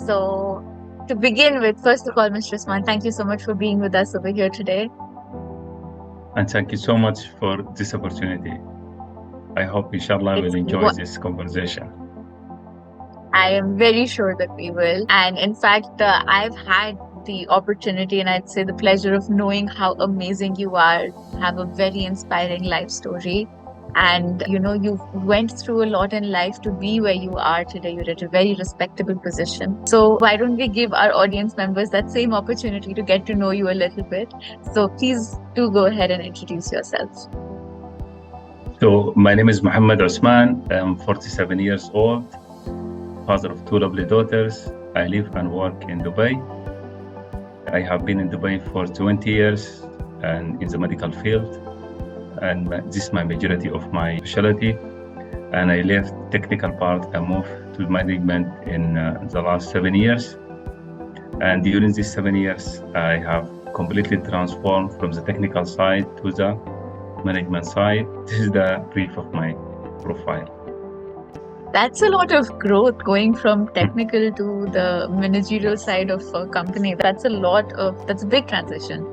So, to begin with, first of all, Mr. Osman, thank you so much for being with us over here today. And thank you so much for this opportunity. I hope, inshallah, It's we'll enjoy what this conversation. I am very sure that we will. And in fact, I've had the opportunity and I'd say the pleasure of knowing how amazing you are, have a very inspiring life story. And you went through a lot in life to be where you are today. You're at a very respectable position. So why don't we give our audience members that same opportunity to get to know you a little bit? So please do go ahead and introduce yourself. So, my name is Mohammed Osman. I'm 47 years old, father of two lovely daughters. I live and work in Dubai. I have been in Dubai for 20 years and in the medical field. And this is my majority of my specialty. And I left technical part and moved to management in the last 7 years. And during these 7 years, I have completely transformed from the technical side to the management side. This is the brief of my profile. That's a lot of growth going from technical to the managerial side of a company. That's a big transition.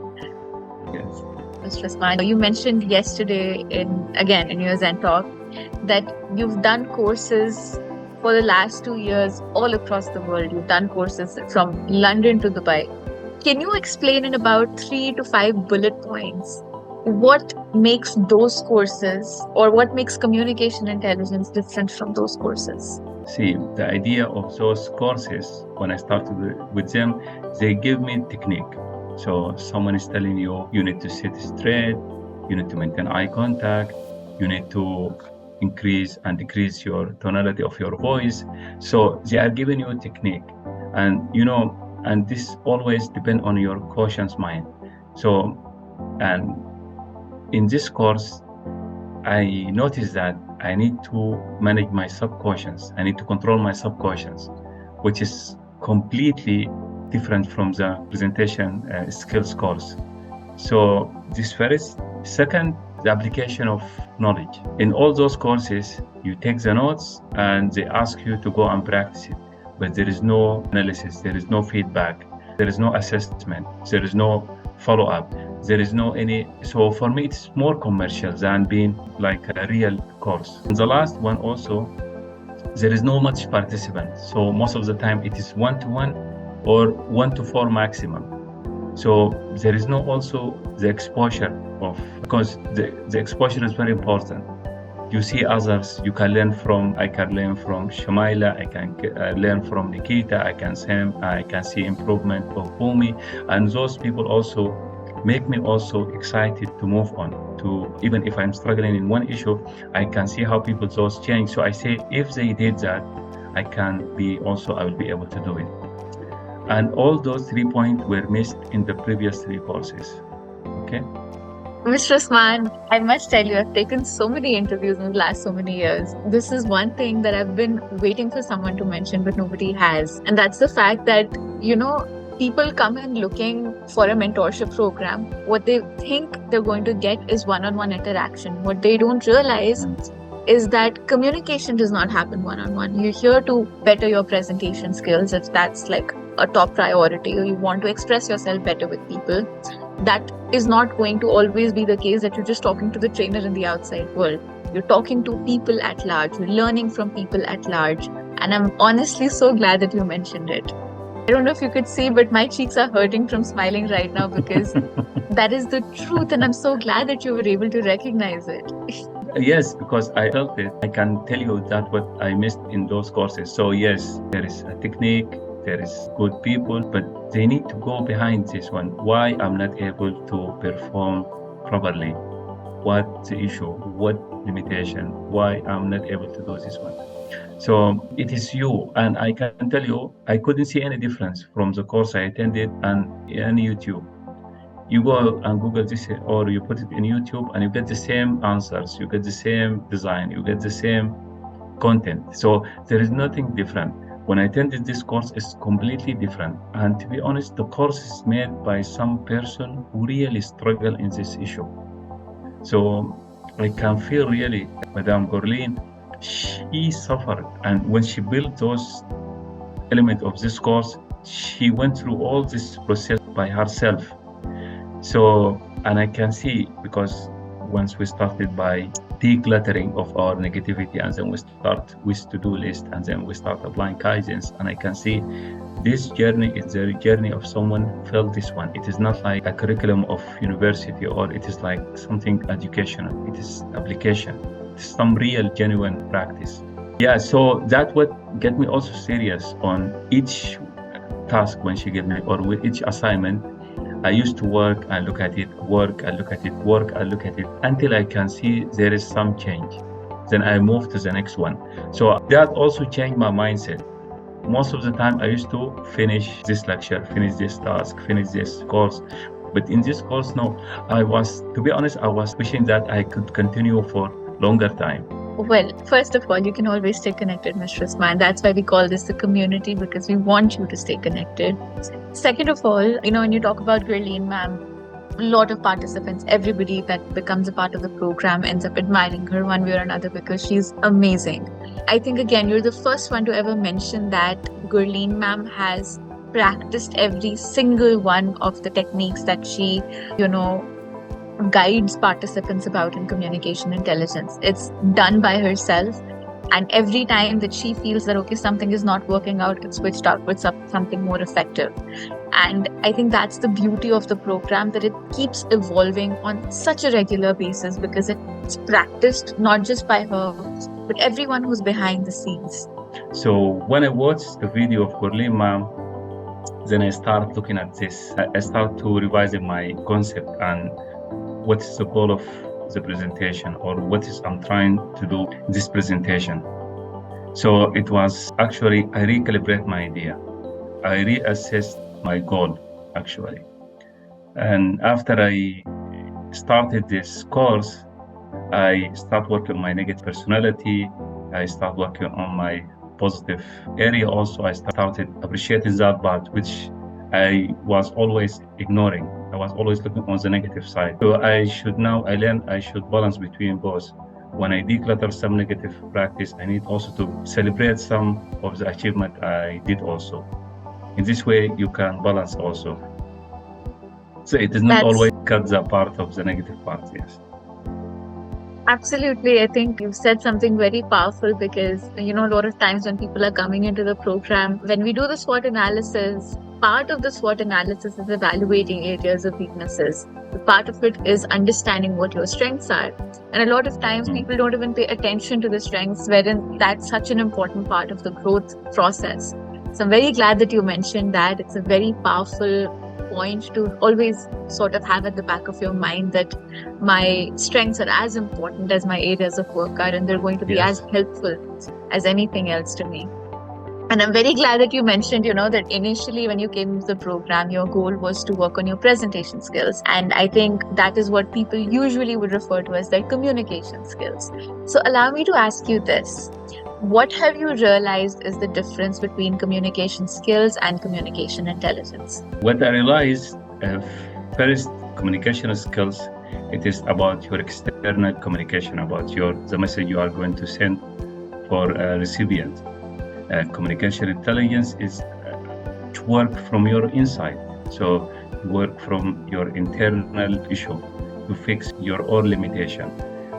Yes. Mr. Osman, you mentioned yesterday in your Zen talk that you've done courses for the last 2 years all across the world. You've done courses from London to Dubai. Can you explain in about 3 to 5 bullet points what makes those courses or what makes communication intelligence different from those courses? See, the idea of those courses, when I started with them, they give me technique. So someone is telling you, you need to sit straight, you need to maintain eye contact, you need to increase and decrease your tonality of your voice. So they are giving you a technique. And this always depends on your conscious mind. So, and in this course, I noticed that I need to manage my subconscious. I need to control my subconscious, which is completely different from the presentation skills course. So this first. Second, the application of knowledge. In all those courses, you take the notes and they ask you to go and practice it. But there is no analysis, there is no feedback, there is no assessment, there is no follow-up, there is no any. So for me, it's more commercial than being like a real course. And the last one also, there is no much participant. So most of the time it is 1-to-1 or 1-to-4 maximum. So there is no also the exposure of, because the exposure is very important. You see others, you can learn from, I can learn from Shamaila, I can learn from Nikita, I can see improvement of Bumi, and those people also make me also excited to move on. To even if I'm struggling in one issue, I can see how people those change. So I say, if they did that, I will be able to do it. And all those 3 points were missed in the previous 3 courses. Okay. Mr. Osman, I must tell you, I've taken so many interviews in the last so many years. This is one thing that I've been waiting for someone to mention, but nobody has. And that's the fact that, people come in looking for a mentorship program. What they think they're going to get is one-on-one interaction. What they don't realize is that communication does not happen one-on-one. You're here to better your presentation skills if that's like a top priority, or you want to express yourself better with people. That is not going to always be the case that you're just talking to the trainer in the outside world. You're talking to people at large. You're learning from people at large. And I'm honestly so glad that you mentioned it. I don't know if you could see, but my cheeks are hurting from smiling right now because that is the truth. And I'm so glad that you were able to recognize it. Yes, because I felt it. I can tell you that what I missed in those courses. So yes, there is a technique, there is good people, but they need to go behind this one. Why I'm not able to perform properly? What the issue? What limitation? Why I'm not able to do this one? So it is you, and I can tell you, I couldn't see any difference from the course I attended and YouTube. You go and Google this, or you put it in YouTube, and you get the same answers, you get the same design, you get the same content. So there is nothing different. When I attended this course, it's completely different. And to be honest, the course is made by some person who really struggle in this issue. So I can feel really, Madame Gorlin, she suffered. And when she built those element of this course, she went through all this process by herself. So, and I can see, because once we started by decluttering of our negativity, and then we start with to-do list, and then we start applying kaizens, and I can see this journey is the journey of someone felt this one. It is not like a curriculum of university, or it is like something educational. It is application. It's some real genuine practice. Yeah, so that what get me also serious on each task when she gave me, or with each assignment. I used to work and look at it, work and look at it, work and look at it, until I can see there is some change. Then I move to the next one. So that also changed my mindset. Most of the time I used to finish this lecture, finish this task, finish this course. But in this course, no, to be honest, I was wishing that I could continue for longer time. Well, first of all, you can always stay connected, Mr. Osman. That's why we call this the community, because we want you to stay connected. Second of all, when you talk about Gurleen ma'am, a lot of participants, everybody that becomes a part of the program ends up admiring her one way or another because she's amazing. I think, again, you're the first one to ever mention that Gurleen ma'am has practiced every single one of the techniques that she, guides participants about in communication intelligence. It's done by herself. And every time that she feels that, okay, something is not working out, it's switched out with something more effective. And I think that's the beauty of the program, that it keeps evolving on such a regular basis, because it's practiced not just by her, but everyone who's behind the scenes. So when I watched the video of Gurleen ma'am, then I start looking at this. I start to revising my concept and what is the goal of the presentation, or what is I'm trying to do in this presentation. So it was actually, I recalibrate my idea. I reassessed my goal, actually. And after I started this course, I start working on my negative personality. I start working on my positive area also. I started appreciating that part, which I was always ignoring. I was always looking on the negative side. So I learned I should balance between both. When I declutter some negative practice, I need also to celebrate some of the achievement I did also. In this way, you can balance also. So it is not always cut the part of the negative part, yes. Absolutely. I think you've said something very powerful, because, a lot of times when people are coming into the program, when we do the SWOT analysis, part of the SWOT analysis is evaluating areas of weaknesses. Part of it is understanding what your strengths are. And a lot of times people don't even pay attention to the strengths, wherein that's such an important part of the growth process. So I'm very glad that you mentioned that. It's a very powerful point to always sort of have at the back of your mind, that my strengths are as important as my areas of work are, and they're going to be as helpful as anything else to me. And I'm very glad that you mentioned, that initially when you came to the program, your goal was to work on your presentation skills. And I think that is what people usually would refer to as their communication skills. So allow me to ask you this. What have you realized is the difference between communication skills and communication intelligence? What I realized, first, communication skills, it is about your external communication, about the message you are going to send for a recipient. Communication intelligence is to work from your inside. So you work from your internal issue. You fix your own limitation,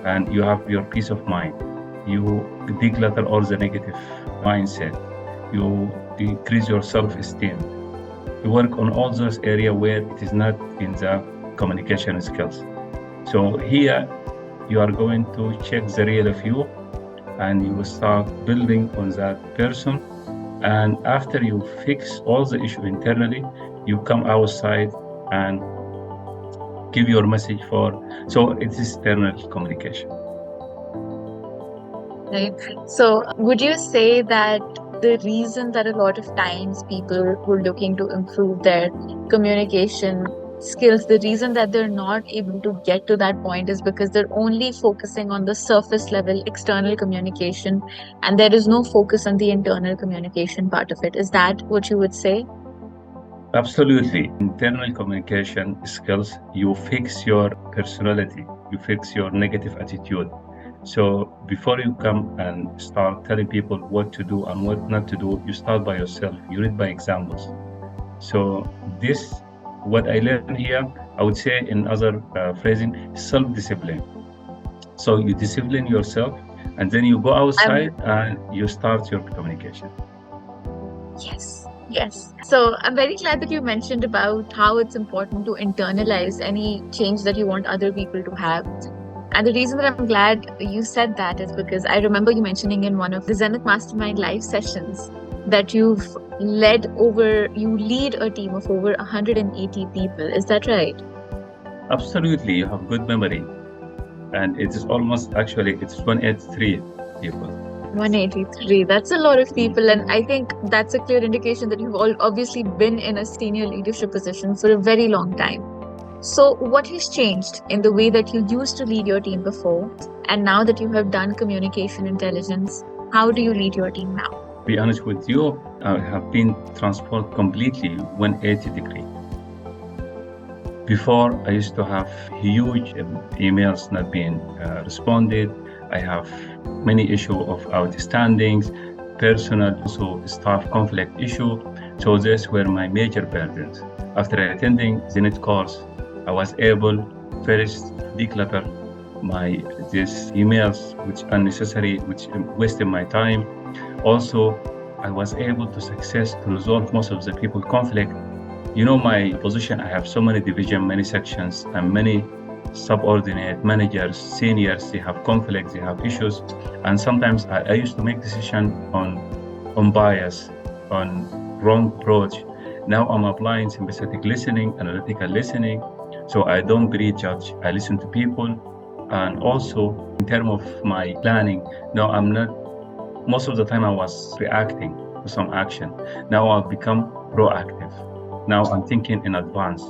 and you have your peace of mind. You declutter all the negative mindset. You increase your self-esteem. You work on all those areas where it is not in the communication skills. So here you are going to check the real of you, and you will start building on that person. And after you fix all the issue internally, you come outside and give your message so it is external communication. Right. So would you say that the reason that a lot of times people who are looking to improve their communication skills, the reason that they're not able to get to that point is because they're only focusing on the surface level external communication, and there is no focus on the internal communication part of it? Is that what you would say? Absolutely. Internal communication skills, you fix your personality, you fix your negative attitude, So before you come and start telling people what to do and what not to do, you start by yourself. You read by examples. So this, what I learned here, I would say in other phrasing, self-discipline. So you discipline yourself, and then you go I'm outside and you start your communication. Yes, yes. So I'm very glad that you mentioned about how it's important to internalize any change that you want other people to have. And the reason that I'm glad you said that is because I remember you mentioning in one of the Zenith Mastermind live sessions that you lead a team of over 180 people. Is that right? Absolutely, you have good memory, and it is almost actually it's 183 people. 183. That's a lot of Mm. people. And I think that's a clear indication that you've all obviously been in a senior leadership position for a very long time. So, what has changed in the way that you used to lead your team before? And now that you have done communication intelligence, how do you lead your team now? Be honest with you, I have been transformed completely 180 degree. Before, I used to have huge emails not being responded. I have many issue of outstandings, personal, also staff conflict issue. So these were my major burdens. After attending Zenith course, I was able first declutter my these emails, which unnecessary, which wasted my time. Also, I was able to success to resolve most of the people conflict. You know, my position, I have so many division, many sections, and many subordinate managers, seniors, they have conflicts, they have issues. And sometimes I used to make decision on bias, on wrong approach. Now I'm applying sympathetic listening, analytical listening. So I don't prejudge, I listen to people. And also in terms of my planning, no, I'm not, most of the time I was reacting to some action. Now I've become proactive. Now I'm thinking in advance.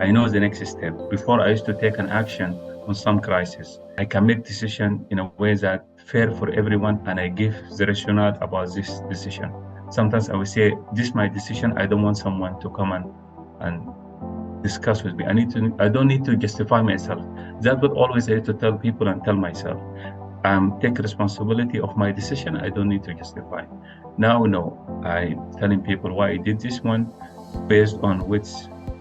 I know the next step. Before I used to take an action on some crisis. I can make decision in a way that fair for everyone, and I give the rationale about this decision. Sometimes I will say, this is my decision. I don't want someone to come and discuss with me. I don't need to justify myself. That's what always I used to tell people and tell myself. Take responsibility of my decision. I don't need to justify. Now, no, I telling people why I did this one, based on which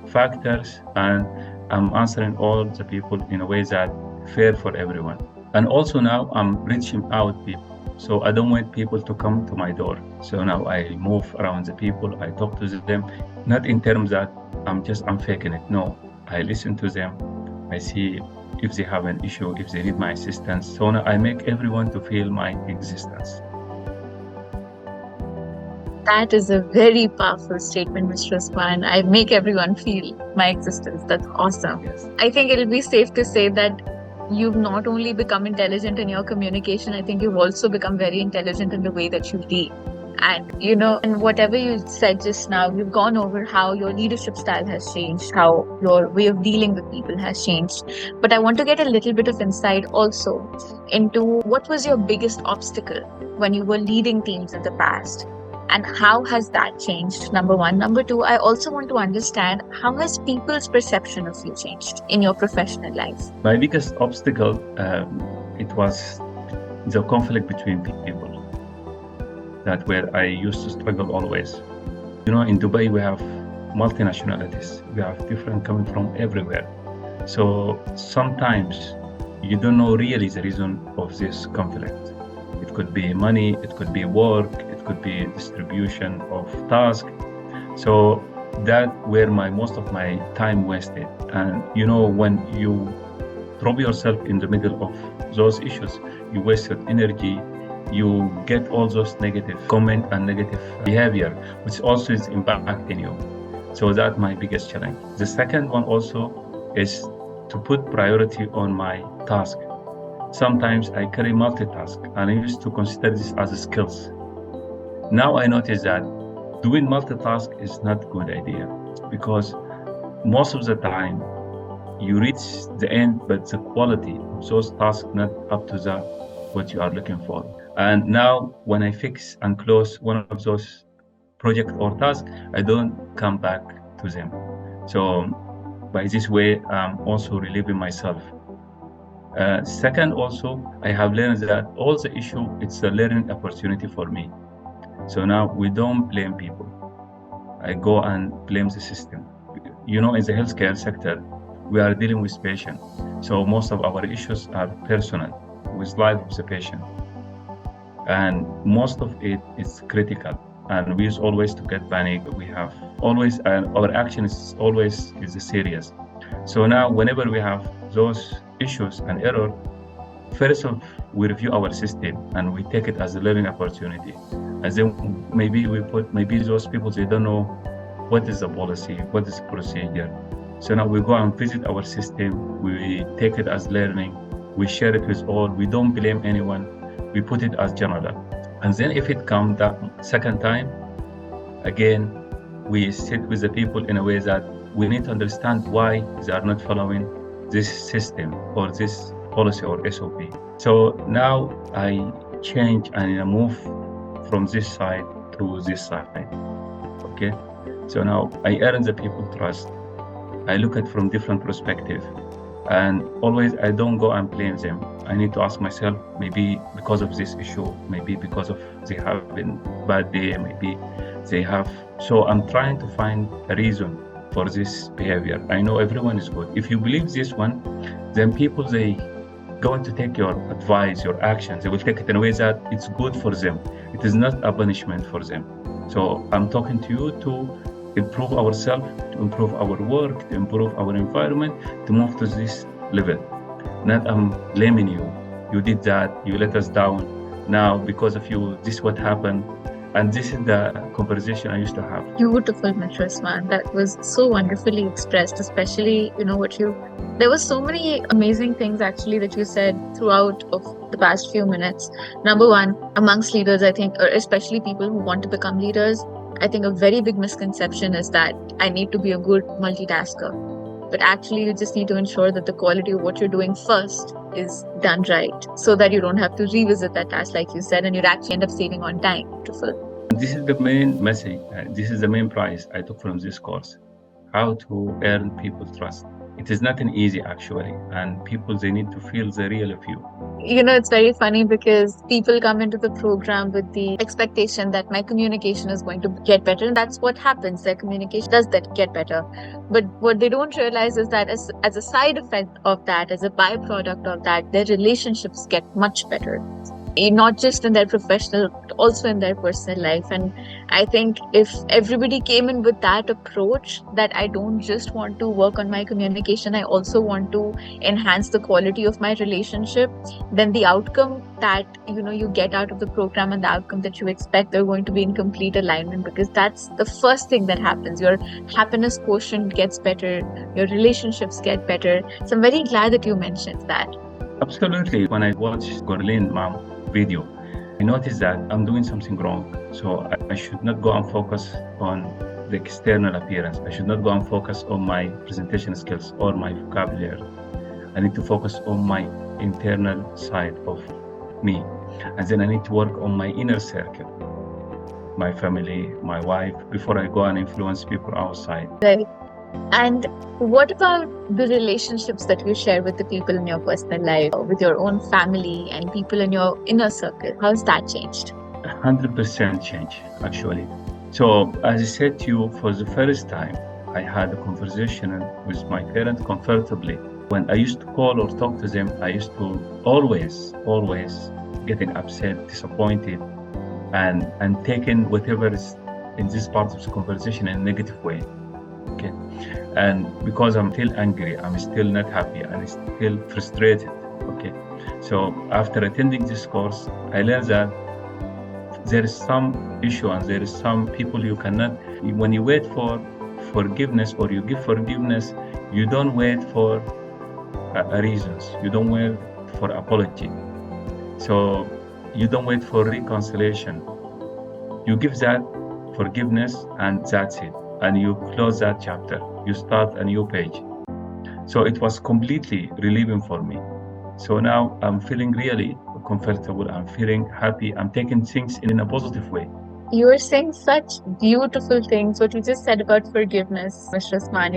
factors, and I'm answering all the people in a way that fair for everyone. And also now I'm reaching out people. So I don't want people to come to my door. So now I move around the people, I talk to them, not in terms that I'm faking it. No, I listen to them. I see if they have an issue, if they need my assistance. So now I make everyone to feel my existence. That is a very powerful statement, Mr. Osman. I make everyone feel my existence. That's awesome. Yes. I think it'll be safe to say that you've not only become intelligent in your communication, I think you've also become very intelligent in the way that you lead. And whatever you said just now, you've gone over how your leadership style has changed, how your way of dealing with people has changed. But I want to get a little bit of insight also into what was your biggest obstacle when you were leading teams in the past? And how has that changed? Number one. Number two, I also want to understand how has people's perception of you changed in your professional life? My biggest obstacle, it was the conflict between people. That where I used to struggle always. You know, in Dubai, we have multinationalities. We have different coming from everywhere. So sometimes you don't know really the reason of this conflict. It could be money, it could be work, it could be distribution of task. So that where most of my time wasted. And you know, when you drop yourself in the middle of those issues, you wasted energy, you get all those negative comment and negative behavior, which also is impacting you. So that's my biggest challenge. The second one also is to put priority on my task. Sometimes I carry multitask, and I used to consider this as a skills. Now I notice that doing multitask is not a good idea, because most of the time you reach the end, but the quality of those tasks not up to what you are looking for. And now when I fix and close one of those project or task, I don't come back to them. So by this way, I'm also relieving myself. Second, also, I have learned that all the issue, it's a learning opportunity for me. So now we don't blame people. I go and blame the system. In the healthcare sector, we are dealing with patient. So most of our issues are personal, with life of the patient. And most of it is critical. And we use always to get panic. We have always, and our action is serious. So now, whenever we have those issues and error, first of we review our system and we take it as a learning opportunity. And then maybe those people, they don't know what is the policy, what is the procedure. So now we go and visit our system, we take it as learning, we share it with all, we don't blame anyone, we put it as general. And then if it comes that second time, again, we sit with the people in a way that we need to understand why they are not following this system or this policy or SOP. So now I change and I move from this side to this side. Okay. So now I earn the people trust. I look at from different perspective, and always I don't go and blame them. I need to ask myself, maybe because of this issue, maybe because of they have been bad day, maybe they have. So I'm trying to find a reason for this behavior. I know everyone is good. If you believe this one, then people, they going to take your advice, your actions. They will take it in a way that it's good for them. It is not a punishment for them. So I'm talking to you to improve ourselves, to improve our work, to improve our environment, to move to this level. Not I'm blaming you. You did that, you let us down. Now, because of you, this is what happened. And this is the conversation I used to have. Beautiful, Mr. Osman. That was so wonderfully expressed, especially, there were so many amazing things actually that you said throughout of the past few minutes. Number one, amongst leaders, I think, or especially people who want to become leaders, I think a very big misconception is that I need to be a good multitasker. But actually, you just need to ensure that the quality of what you're doing first is done right, so that you don't have to revisit that task, like you said, and you'd actually end up saving on time. Beautiful. This is the main message. This is the main prize I took from this course: how to earn people's trust. It is not an easy, actually, and people, they need to feel the real of you. It's very funny because people come into the program with the expectation that my communication is going to get better, and that's what happens. Their communication does that get better. But what they don't realize is that as a side effect of that, as a byproduct of that, their relationships get much better. Not just in their professional, but also in their personal life. And I think if everybody came in with that approach, that I don't just want to work on my communication, I also want to enhance the quality of my relationship, then the outcome that you get out of the program and the outcome that you expect, they're going to be in complete alignment, because that's the first thing that happens. Your happiness quotient gets better, your relationships get better. So I'm very glad that you mentioned that. Absolutely. When I watched Gorlin mom video, I noticed that I'm doing something wrong. So I should not go and focus on the external appearance. I should not go and focus on my presentation skills or my vocabulary. I need to focus on my internal side of me. And then I need to work on my inner circle, my family, my wife, before I go and influence people outside. Right. And what about the relationships that you share with the people in your personal life, with your own family and people in your inner circle? How's that changed? 100% change, actually. So, as I said to you, for the first time, I had a conversation with my parents comfortably. When I used to call or talk to them, I used to always getting upset, disappointed, and taking whatever is in this part of the conversation in a negative way. Okay. And because I'm still angry, I'm still not happy, and still frustrated. Okay. So after attending this course, I learned that there is some issue and there is some people you cannot, when you wait for forgiveness or you give forgiveness, you don't wait for reasons. You don't wait for apology. So you don't wait for reconciliation. You give that forgiveness and that's it. And you close that chapter, you start a new page. So it was completely relieving for me. So now I'm feeling really comfortable, I'm feeling happy, I'm taking things in a positive way. You were saying such beautiful things. What you just said about forgiveness, Mr. Usman.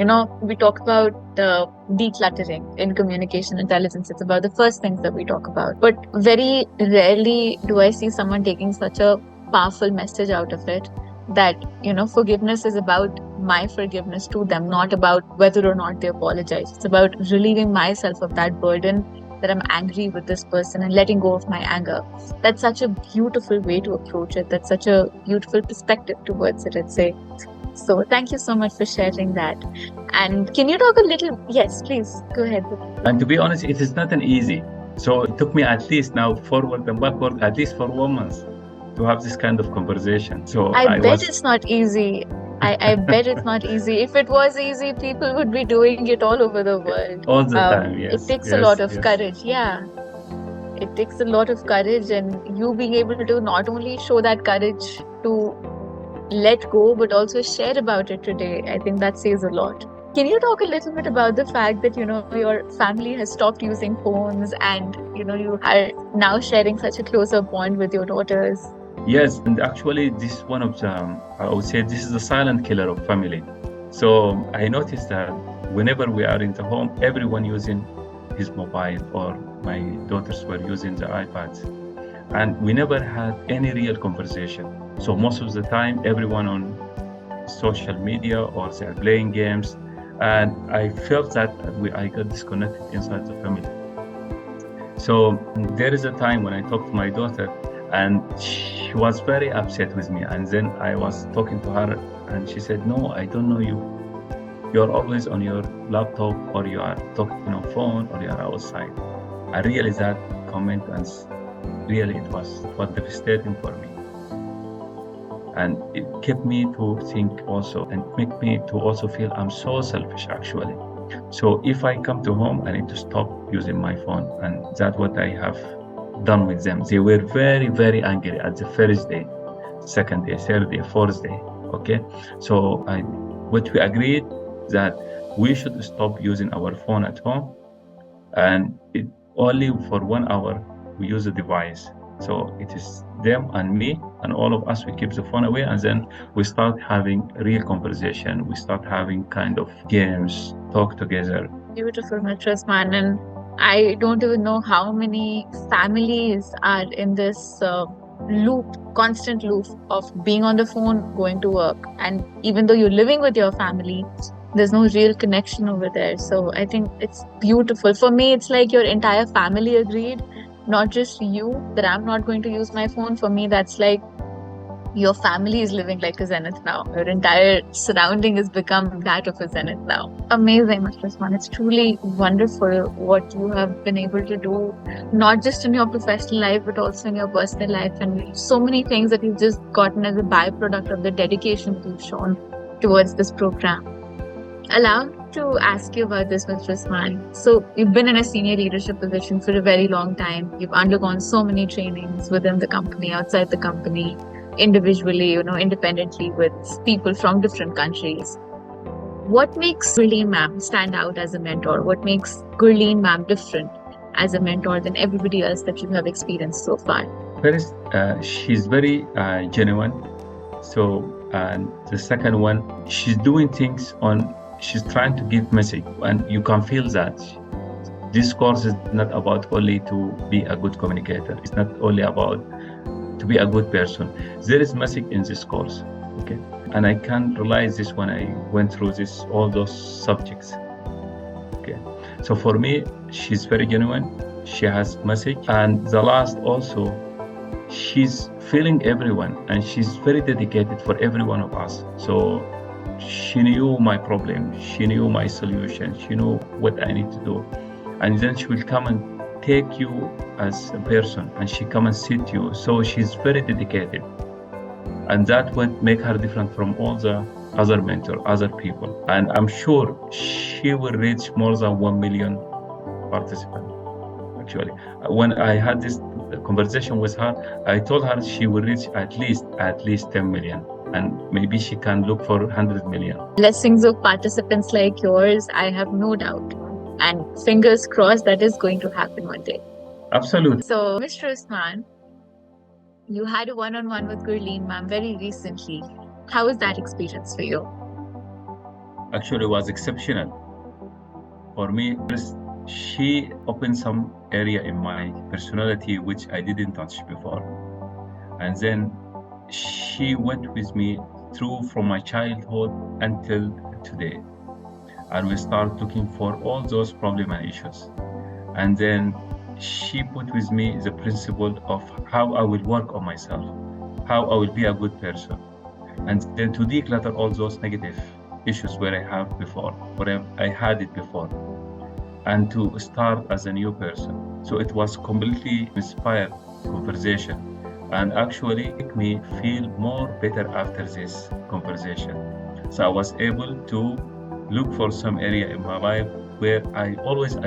We talk about decluttering in communication intelligence. It's about the first things that we talk about. But very rarely do I see someone taking such a powerful message out of it that, forgiveness is about my forgiveness to them, not about whether or not they apologize. It's about relieving myself of that burden that I'm angry with this person and letting go of my anger. That's such a beautiful way to approach it. That's such a beautiful perspective towards it, I'd say. So thank you so much for sharing that. And can you talk a little? Yes, please go ahead. And to be honest, it is not an easy. So it took me at least now forward and backward, at least for 1 month to have this kind of conversation. So I bet it's not easy. I bet it's not easy. If it was easy, people would be doing it all over the world. All the time, yes. It takes a lot of courage. Yeah. It takes a lot of courage, and you being able to not only show that courage to let go, but also share about it today. I think that says a lot. Can you talk a little bit about the fact that, your family has stopped using phones and, you are now sharing such a closer bond with your daughters? Yes, and actually this is one of the, I would say this is the silent killer of family. So I noticed that whenever we are in the home, everyone using his mobile, or my daughters were using the iPads. And we never had any real conversation. So most of the time, everyone on social media or they're playing games. And I felt that I got disconnected inside the family. So there is a time when I talked to my daughter, and she was very upset with me. And then I was talking to her, and she said, "No, I don't know you. You're always on your laptop, or you are talking on phone, or you are outside." I realized that comment, and really it was devastating for me. And it kept me to think also, and make me to also feel I'm so selfish actually. So if I come to home, I need to stop using my phone. And that's what I have done with them. They were very, very angry at the first day, second day, third day, fourth day. Okay. So what we agreed that we should stop using our phone at home, and it only for 1 hour we use the device. So it is them and me, and all of us, we keep the phone away, and then we start having real conversation. We start having kind of games, talk together. Beautiful, Mr. Usman. And I don't even know how many families are in this constant loop of being on the phone, going to work. And even though you're living with your family, there's no real connection over there. So I think it's beautiful. For me, it's like your entire family agreed, not just you, that I'm not going to use my phone. For me, that's like your family is living like a Zenith now. Your entire surrounding has become that of a Zenith now. Amazing, Mr. Usman. It's truly wonderful what you have been able to do, not just in your professional life, but also in your personal life. And so many things that you've just gotten as a byproduct of the dedication that you've shown towards this program. Allow to ask you about this, Mr. Usman. So you've been in a senior leadership position for a very long time. You've undergone so many trainings within the company, outside the company, individually, independently with people from different countries. What makes Gurleen ma'am stand out as a mentor? What makes Gurleen ma'am different as a mentor than everybody else that you have experienced so far? First, she's very genuine. So, and the second one, she's doing things she's trying to give message, and you can feel that. This course is not about only to be a good communicator. It's not only about to be a good person. There is message in this course, okay? And I can realize this when I went through all those subjects, okay? So for me, she's very genuine. She has message. And the last also, she's feeling everyone, and she's very dedicated for every one of us. So she knew my problem. She knew my solution. She knew what I need to do. And then she will come and take you as a person, and she come and sit you. So she's very dedicated, and that would make her different from all the other mentors, other people. And I'm sure she will reach more than 1 million participants. Actually, when I had this conversation with her, I told her she will reach at least 10 million, and maybe she can look for 100 million. Blessings of participants like yours, I have no doubt. And fingers crossed that is going to happen one day. Absolutely. So, Mr. Usman, You had a one-on-one with Gurleen ma'am very recently. How was that experience for you? Actually, it was exceptional for me. First, she opened some area in my personality which I didn't touch before, and then she went with me through from my childhood until today, and we start looking for all those problem and issues. And then she put with me the principle of how I will work on myself, how I will be a good person, and then to declutter all those negative issues where I have before, where I had it before, and to start as a new person. So it was completely inspired conversation, and actually make me feel more better after this conversation. So I was able to look for some area in my life where I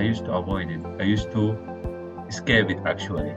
used to avoid it. I used to escape it actually.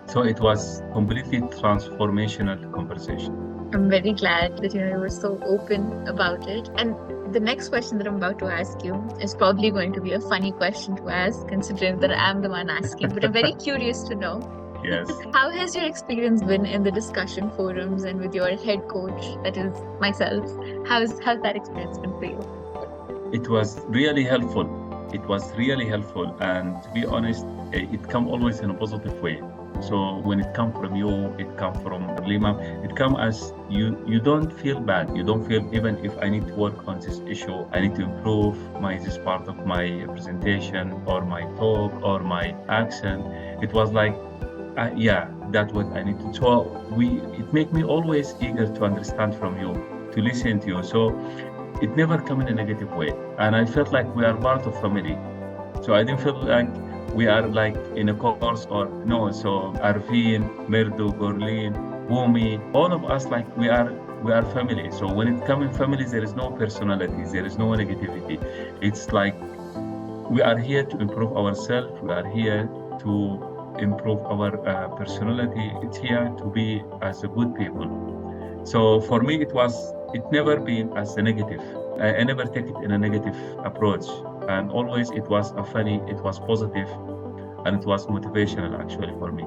So it was completely transformational conversation. I'm very glad that you were so open about it. And the next question that I'm about to ask you is probably going to be a funny question to ask, considering that I'm the one asking. But I'm very curious to know. Yes. How has your experience been in the discussion forums and with your head coach, that is myself? How's that experience been for you? It was really helpful. It was really helpful, and to be honest, it come always in a positive way. So when it come from you, it come from Lima, it come as you don't feel bad. You don't feel, even if I need to work on this issue, I need to improve this part of my presentation or my talk or my accent. It was like, yeah, that's what I need to. So it make me always eager to understand from you, to listen to you. So it never come in a negative way, and I felt like we are part of family. So I didn't feel like we are like in a course or no. So Arvin, Merdu, Gorlin, Wumi, all of us, like we are family. So when it comes in families, there is no personalities, there is no negativity. It's like we are here to improve ourselves. We are here to improve our personality. It's here to be as a good people. So for me, it never been as a negative. I never take it in a negative approach, and always it was it was positive, and it was motivational actually for me.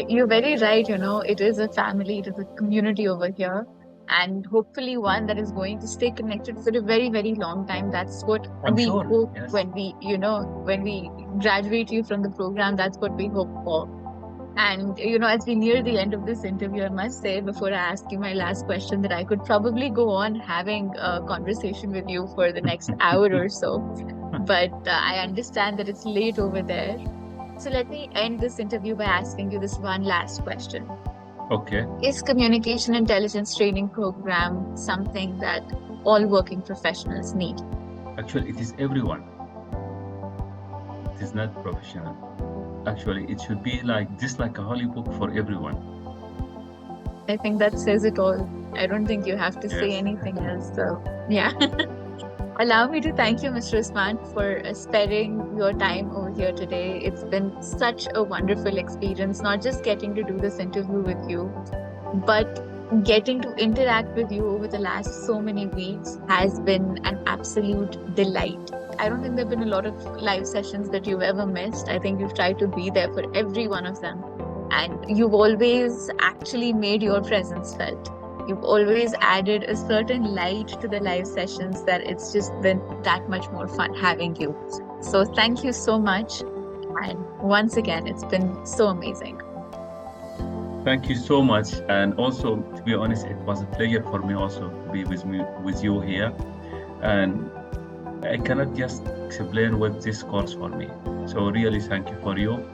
You're very right, it is a family, it is a community over here, and hopefully one that is going to stay connected for a very, very long time. That's what we hope. Yes. When we graduate you from the program, that's what we hope for. And, as we near the end of this interview, I must say, before I ask you my last question, that I could probably go on having a conversation with you for the next hour or so. But I understand that it's late over there. So let me end this interview by asking you this one last question. Okay. Is communication intelligence training program something that all working professionals need? Actually, it is everyone. It is not professional. Actually, it should be like a holy book for everyone. I think that says it all. I don't think you have to say anything else. So, yeah. Allow me to thank you, Mr. Osman, for sparing your time over here today. It's been such a wonderful experience, not just getting to do this interview with you, but getting to interact with you over the last so many weeks has been an absolute delight. I don't think there have been a lot of live sessions that you've ever missed. I think you've tried to be there for every one of them. And you've always actually made your presence felt. You've always added a certain light to the live sessions that it's just been that much more fun having you. So thank you so much. And once again, it's been so amazing. Thank you so much. And also, to be honest, it was a pleasure for me also to be with you here. And I cannot just explain what this course for me. So really thank you for you.